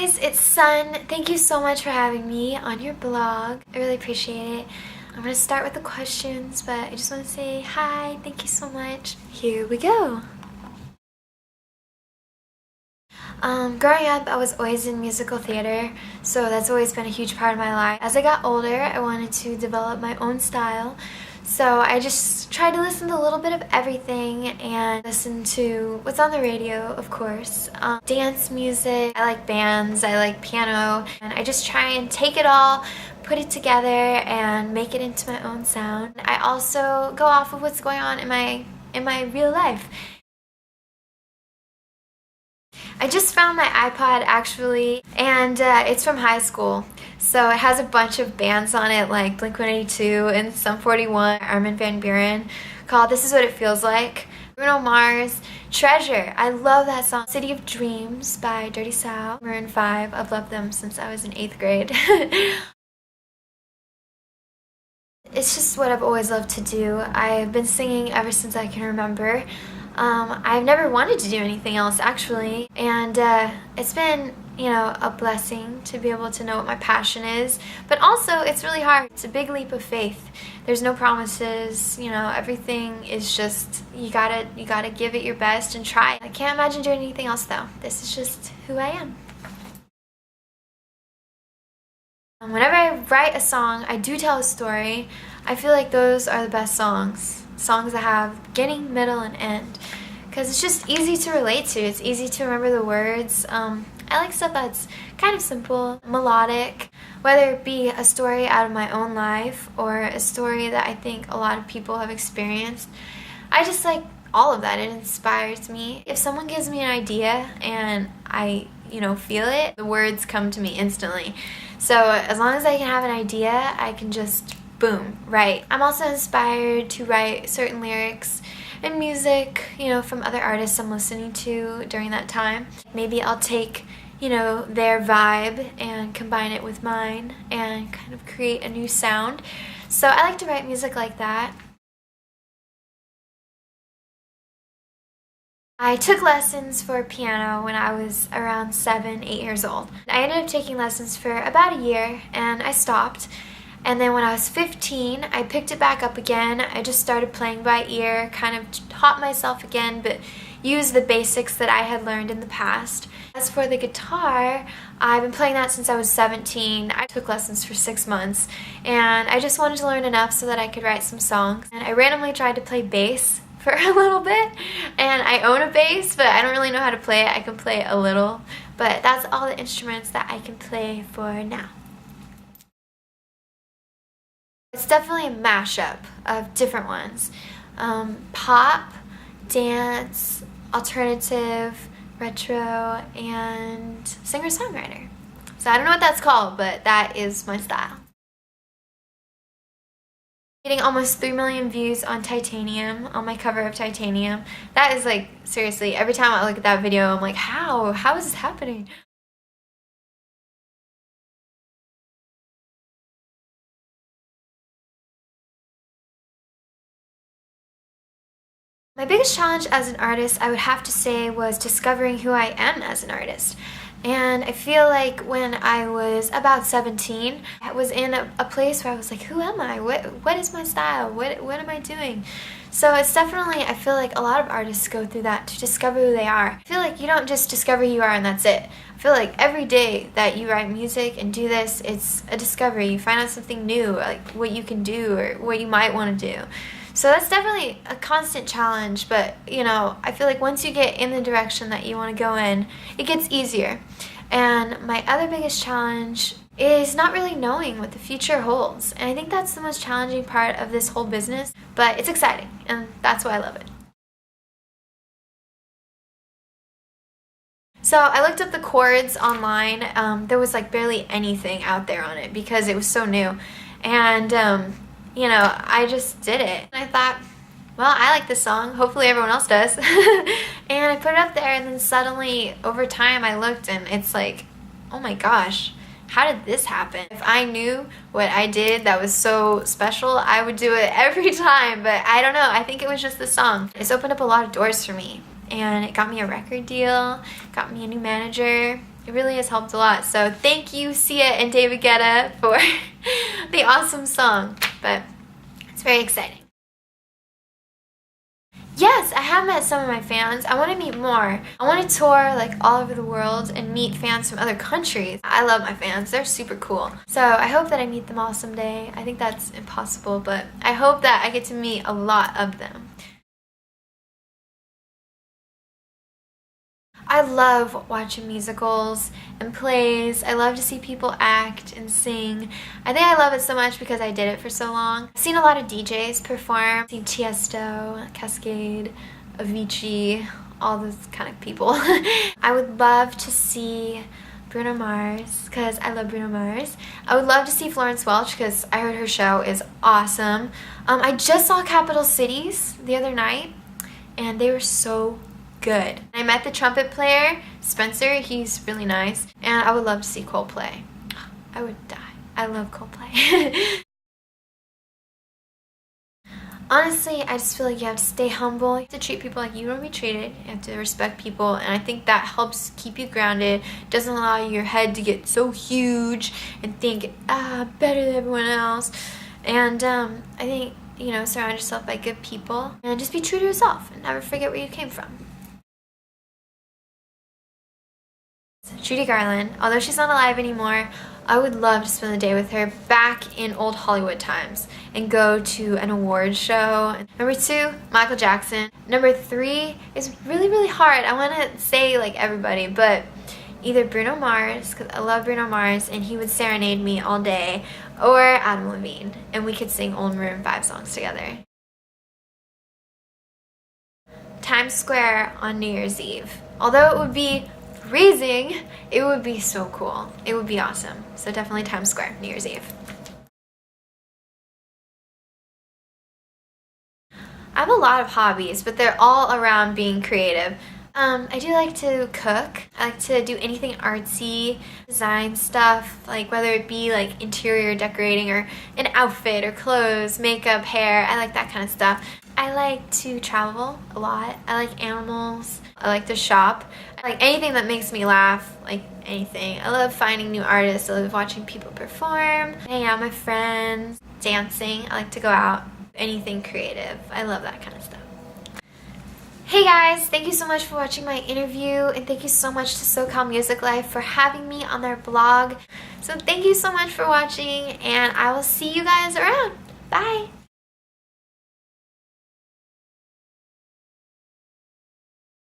guys, it's SUNN. Thank you so much for having me on your blog. I really appreciate it. I'm gonna start with the questions, but I just want to say hi. Thank you so much. Here we go. Growing up, I was always in musical theater, so that's always been a huge part of my life. As I got older, I wanted to develop my own style, so I just tried to listen to a little bit of everything and listen to what's on the radio, of course. Dance music, I like bands, I like piano, and I just try and take it all, put it together, and make it into my own sound. I also go off of what's going on in my real life. I just found my iPod actually, and it's from high school. So it has a bunch of bands on it like Blink-182 and Sum 41, Armin van Buuren, called This Is What It Feels Like, Bruno Mars, Treasure. I love that song. City of Dreams by Dirty South, Maroon 5. I've loved them since I was in 8th grade. It's just what I've always loved to do. I've been singing ever since I can remember. I've never wanted to do anything else actually, and it's been, a blessing to be able to know what my passion is, but also it's really hard. It's a big leap of faith. There's no promises, everything is just, you gotta give it your best and try. I can't imagine doing anything else though. This is just who I am. Whenever I write a song, I do tell a story. I feel like those are the best songs. Songs that have beginning, middle, and end. Because it's just easy to relate to. It's easy to remember the words. I like stuff that's kind of simple, melodic, whether it be a story out of my own life or a story that I think a lot of people have experienced. I just like all of that. It inspires me. If someone gives me an idea and I, feel it, the words come to me instantly. So as long as I can have an idea, I can just boom, write. I'm also inspired to write certain lyrics and music, from other artists I'm listening to during that time. Maybe I'll take, their vibe and combine it with mine and kind of create a new sound. So I like to write music like that. I took lessons for piano when I was around 7, 8 years old. I ended up taking lessons for about a year and I stopped. And then when I was 15, I picked it back up again. I just started playing by ear, kind of taught myself again, but used the basics that I had learned in the past. As for the guitar, I've been playing that since I was 17. I took lessons for 6 months, and I just wanted to learn enough so that I could write some songs. And I randomly tried to play bass for a little bit, and I own a bass, but I don't really know how to play it. I can play a little, but that's all the instruments that I can play for now. It's definitely a mashup of different ones. Pop, dance, alternative, retro, and singer-songwriter. So I don't know what that's called, but that is my style. Getting almost 3 million views on Titanium, on my cover of Titanium. That is like, seriously, every time I look at that video, I'm like, how? How is this happening? My biggest challenge as an artist, I would have to say, was discovering who I am as an artist. And I feel like when I was about 17, I was in a place where I was like, who am I? What is my style? What am I doing? So it's definitely, I feel like a lot of artists go through that to discover who they are. I feel like you don't just discover who you are and that's it. I feel like every day that you write music and do this, it's a discovery. You find out something new, like what you can do or what you might want to do. So that's definitely a constant challenge, but I feel like once you get in the direction that you want to go in, it gets easier. And my other biggest challenge is not really knowing what the future holds. And I think that's the most challenging part of this whole business, but it's exciting, and that's why I love it. So I looked up the chords online. There was like barely anything out there on it because it was so new. And I just did it. And I thought, well, I like this song. Hopefully everyone else does. And I put it up there, and then suddenly, over time, I looked, and it's like, oh my gosh, how did this happen? If I knew what I did that was so special, I would do it every time. But I don't know. I think it was just the song. It's opened up a lot of doors for me. And it got me a record deal, got me a new manager, It really has helped a lot. So thank you, Sia and David Guetta, for the awesome song. But it's very exciting. Yes, I have met some of my fans. I want to meet more. I want to tour like all over the world and meet fans from other countries. I love my fans. They're super cool. So I hope that I meet them all someday. I think that's impossible, but I hope that I get to meet a lot of them. I love watching musicals and plays. I love to see people act and sing. I think I love it so much because I did it for so long. I've seen a lot of DJs perform. I've seen Tiesto, Cascade, Avicii, all those kind of people. I would love to see Bruno Mars because I love Bruno Mars. I would love to see Florence Welch because I heard her show is awesome. I just saw Capital Cities the other night and they were so good. I met the trumpet player, Spencer. He's really nice. And I would love to see Coldplay. I would die. I love Coldplay. Honestly, I just feel like you have to stay humble. You have to treat people like you want to be treated. You have to respect people. And I think that helps keep you grounded. It doesn't allow your head to get so huge and think, better than everyone else. And I think, surround yourself by good people. And just be true to yourself. And never forget where you came from. Judy Garland, although she's not alive anymore, I would love to spend the day with her back in old Hollywood times and go to an award show. Number 2, Michael Jackson. Number 3 is really, really hard. I want to say like everybody, but either Bruno Mars, because I love Bruno Mars and he would serenade me all day, or Adam Levine, and we could sing Old Maroon 5 songs together. Times Square on New Year's Eve. Although it would be freezing, it would be so cool. It would be awesome. So definitely Times Square, New Year's Eve. I have a lot of hobbies, but they're all around being creative. I do like to cook. I like to do anything artsy, design stuff, like whether it be like interior decorating or an outfit or clothes, makeup, hair. I like that kind of stuff. I like to travel a lot. I like animals. I like to shop. I like anything that makes me laugh, like anything. I love finding new artists. I love watching people perform, hang out with my friends, dancing. I like to go out. Anything creative. I love that kind of stuff. Hey guys, thank you so much for watching my interview, and thank you so much to SoCal Music Life for having me on their blog. So thank you so much for watching, and I will see you guys around. Bye!